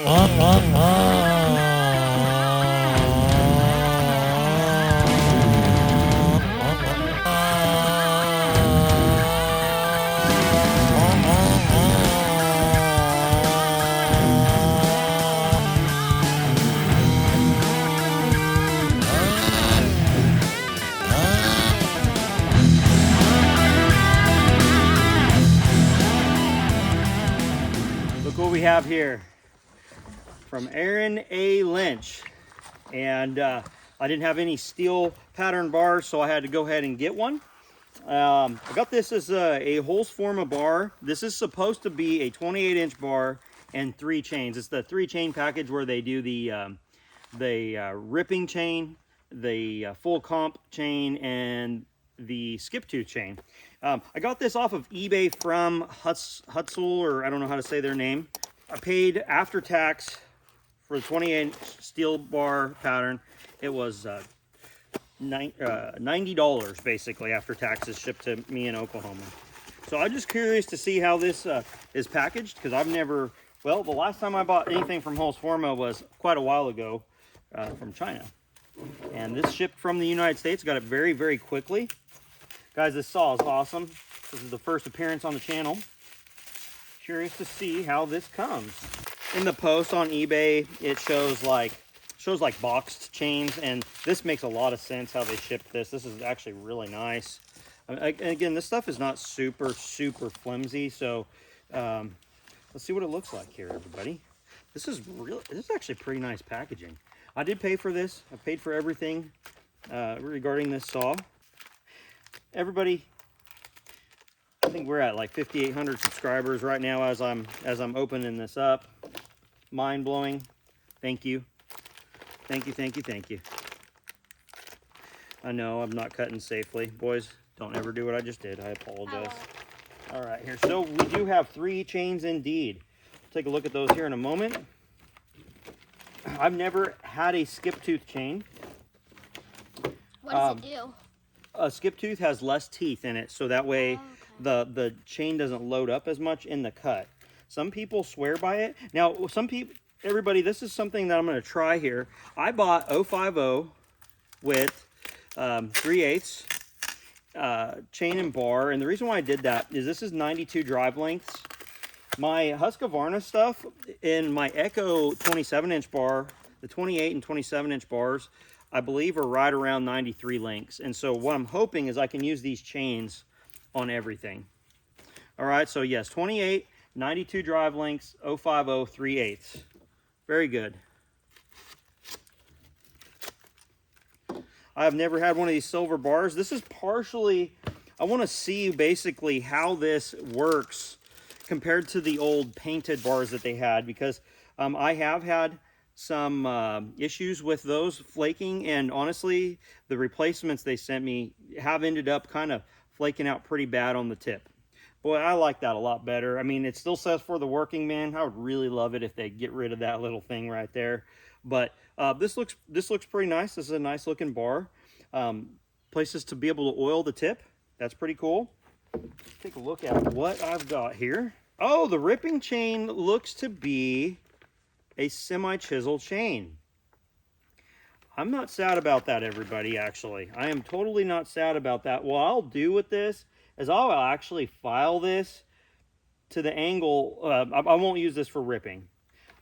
Look what we have here from Aaron A. Lynch. And I didn't have any Stihl Pattern bars, so I had to go ahead and get one. I got this as a Holzfforma bar. This is supposed to be a 28-inch bar and 3 chains. It's the 3-chain package where they do the ripping chain, the full comp chain, and the skip tooth chain. I got this off of eBay from Husqvarna, or I don't know how to say their name. I paid after tax for the 28-inch Stihl bar pattern. It was $90 basically after taxes shipped to me in Oklahoma. So I'm just curious to see how this is packaged, because I've never, well, the last time I bought anything from Holzfforma was quite a while ago from China. And this shipped from the United States. Got it very, very quickly. Guys, this saw is awesome. This is the first appearance on the channel. Curious to see how this comes. In the post on eBay, it shows like boxed chains, and this makes a lot of sense how they shipped this. This is actually really nice. Again, this stuff is not super flimsy, so let's see what it looks like here, everybody. This is actually pretty nice packaging. I did pay for this. I paid for everything regarding this saw. Everybody, I think we're at like 5,800 subscribers right now as I'm opening this up. Mind blowing. Thank you. Thank you. I know I'm not cutting safely. Boys, don't ever do what I just did. I apologize. All right, here. So we do have 3 chains indeed. Take a look at those here in a moment. I've never had a skip tooth chain. What does it do? A skip tooth has less teeth in it, so that way the chain doesn't load up as much in the cut. Some people swear by it. Now, everybody, this is something that I'm going to try here. I bought 050 with 3/8 chain and bar, and the reason why I did that is this is 92 drive lengths. My Husqvarna stuff in my Echo 27-inch bar, the 28 and 27-inch bars, I believe are right around 93 lengths. And so what I'm hoping is I can use these chains on everything. All right, so yes, 28, 92 drive lengths, 050, 3/8. Very good. I've never had one of these silver bars. This is partially, I want to see basically how this works compared to the old painted bars that they had, because I have had some issues with those flaking, and honestly the replacements they sent me have ended up kind of flaking out pretty bad on the tip. Boy, I like that a lot better. I mean, it still says for the working man. I would really love it if they get rid of that little thing right there. But this looks pretty nice. This is a nice looking bar. Places to be able to oil the tip. That's pretty cool. Let's take a look at what I've got here. Oh, the ripping chain looks to be a semi-chisel chain. I'm not sad about that, everybody, actually. I am totally not sad about that. What I'll do with this is I'll actually file this to the angle. I won't use this for ripping.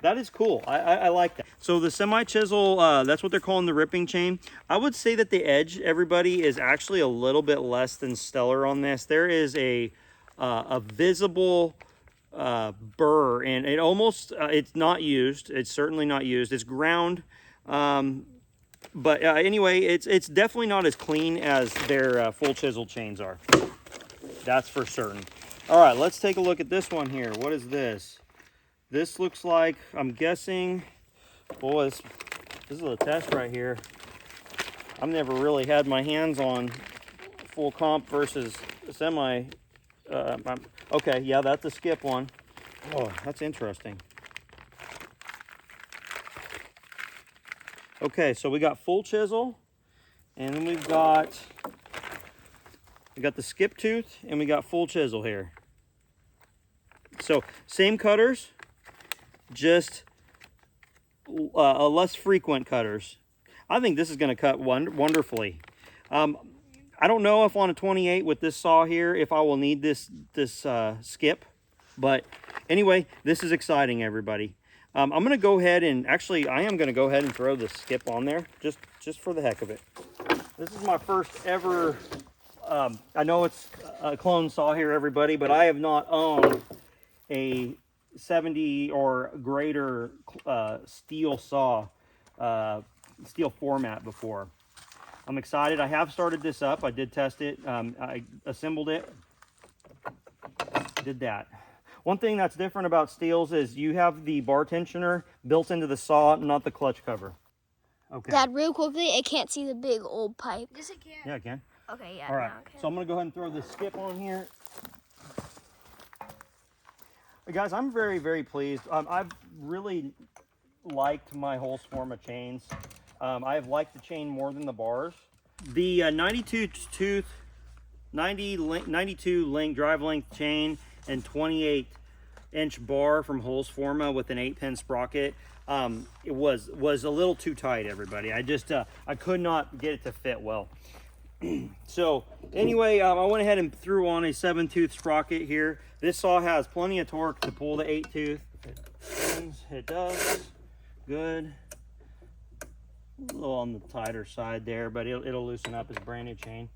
That is cool. I like that. So the semi-chisel, that's what they're calling the ripping chain. I would say that the edge, everybody, is actually a little bit less than stellar on this. There is a visible burr, and it almost, it's not used. It's certainly not used. It's ground. But anyway, it's definitely not as clean as their full chisel chains are. That's for certain. All right, let's take a look at this one here. What is this? This looks like, I'm guessing, boy, this is a test right here. I've never really had my hands on full comp versus semi. Okay, yeah, that's a skip one. Oh, that's interesting. Okay, so we got full chisel, and then we got the skip tooth, and we got full chisel here. So same cutters, just less frequent cutters. I think this is going to cut wonderfully. I don't know if on a 28 with this saw here, if I will need this skip. But anyway, this is exciting, everybody. I'm going to go ahead and, actually, I am going to go ahead and throw the skip on there, just for the heck of it. This is my first ever, I know it's a clone saw here, everybody, but I have not owned a 70 or greater Stihl saw, Stihl format before. I'm excited. I have started this up. I did test it. I assembled it. Did that. One thing that's different about Stihls is you have the bar tensioner built into the saw, not the clutch cover. Okay. Dad, real quickly, I can't see the big old pipe. Yes, it can. Yeah, I can. Okay, yeah. All right. Okay. So I'm going to go ahead and throw this skip on here. Hey guys, I'm very, very pleased. I've really liked my Holzfforma chains. I've liked the chain more than the bars. The 92 length drive length chain and 28-inch bar from Holzfforma with an 8-pin sprocket. It was a little too tight, everybody. I could not get it to fit well. So anyway, I went ahead and threw on a 7-tooth sprocket here. This saw has plenty of torque to pull the 8-tooth. It does. Good. A little on the tighter side there, but it'll loosen up as brand new chain.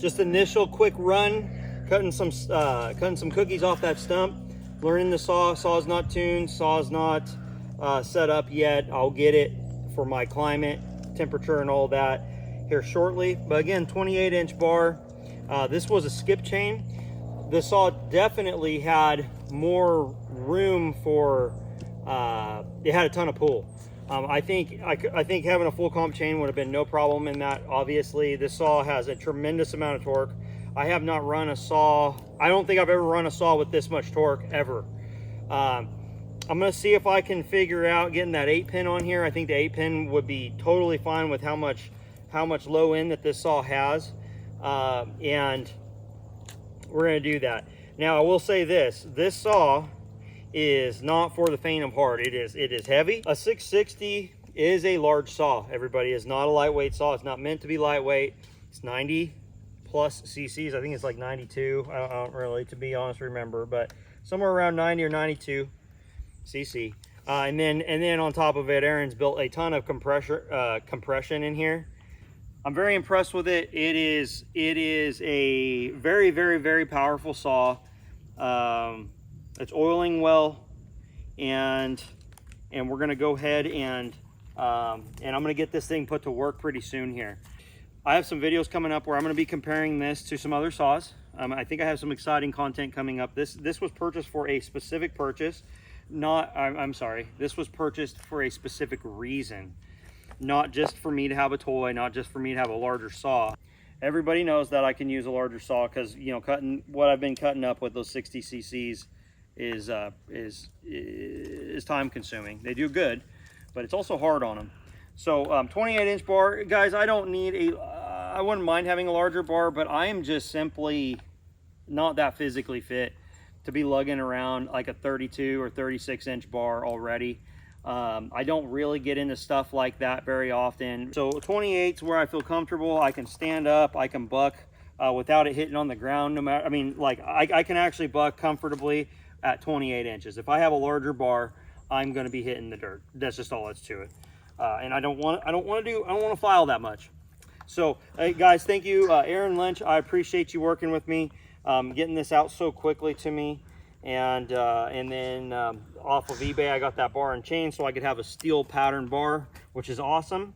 just initial quick run, cutting some cookies off that stump, learning the saw. Saw's not tuned, saw's not set up yet. I'll get it for my climate, temperature, and all that here shortly. But again, 28-inch bar. This was a skip chain. The saw definitely had more room for, it had a ton of pull. I think having a full comp chain would have been no problem in that. Obviously, this saw has a tremendous amount of torque. I have not run a saw, I don't think I've ever run a saw with this much torque ever. I'm gonna see if I can figure out getting that 8-pin on here. I think the 8-pin would be totally fine with how much low end that this saw has, and we're gonna do that. Now I will say this saw is not for the faint of heart. It is heavy. A 660 is a large saw, everybody. Is not a lightweight saw. It's not meant to be lightweight. It's 90 plus cc's. I think it's like 92. I don't really, to be honest, remember, but somewhere around 90 or 92 cc. And then on top of it, Aaron's built a ton of compression in here. I'm very impressed with it. It is a very, very, very powerful saw. It's oiling well, and we're gonna go ahead and I'm gonna get this thing put to work pretty soon here. I have some videos coming up where I'm gonna be comparing this to some other saws. I think I have some exciting content coming up. This was purchased for a specific purchase. I'm sorry, this was purchased for a specific reason. Not just for me to have a toy, not just for me to have a larger saw. Everybody knows that I can use a larger saw because, you know, cutting what I've been cutting up with those 60 cc's is time consuming. They do good, but it's also hard on them. So 28-inch bar, guys, I don't need I wouldn't mind having a larger bar, but I am just simply not that physically fit to be lugging around like a 32 or 36-inch bar already. I don't really get into stuff like that very often. So 28's where I feel comfortable. I can stand up, I can buck without it hitting on the ground. No matter, I mean, like I can actually buck comfortably at 28 inches. If I have a larger bar, I'm going to be hitting the dirt. That's just all that's to it. And I don't want to file that much. So hey guys, thank you, Aaron Lynch. I appreciate you working with me, getting this out so quickly to me. And then off of eBay, I got that bar and chain so I could have a Stihl Pattern bar, which is awesome.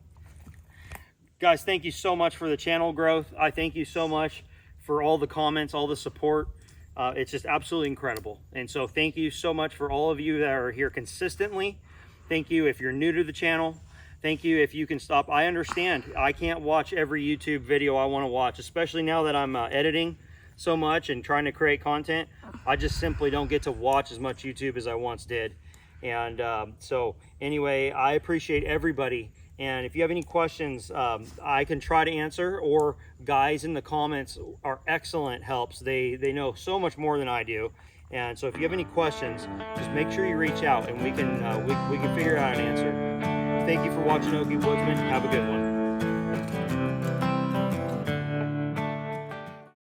Guys, thank you so much for the channel growth. I thank you so much for all the comments, all the support. It's just absolutely incredible. And so thank you so much for all of you that are here consistently. Thank you if you're new to the channel. Thank you if you can stop. I understand I can't watch every YouTube video I want to watch, especially now that I'm editing so much and trying to create content. I just simply don't get to watch as much YouTube as I once did. And so anyway, I appreciate everybody. And if you have any questions, I can try to answer, or guys in the comments are excellent helps. They know so much more than I do. And so if you have any questions, just make sure you reach out and we can figure out an answer. Thank you for watching Okie Woodsman. Have a good one.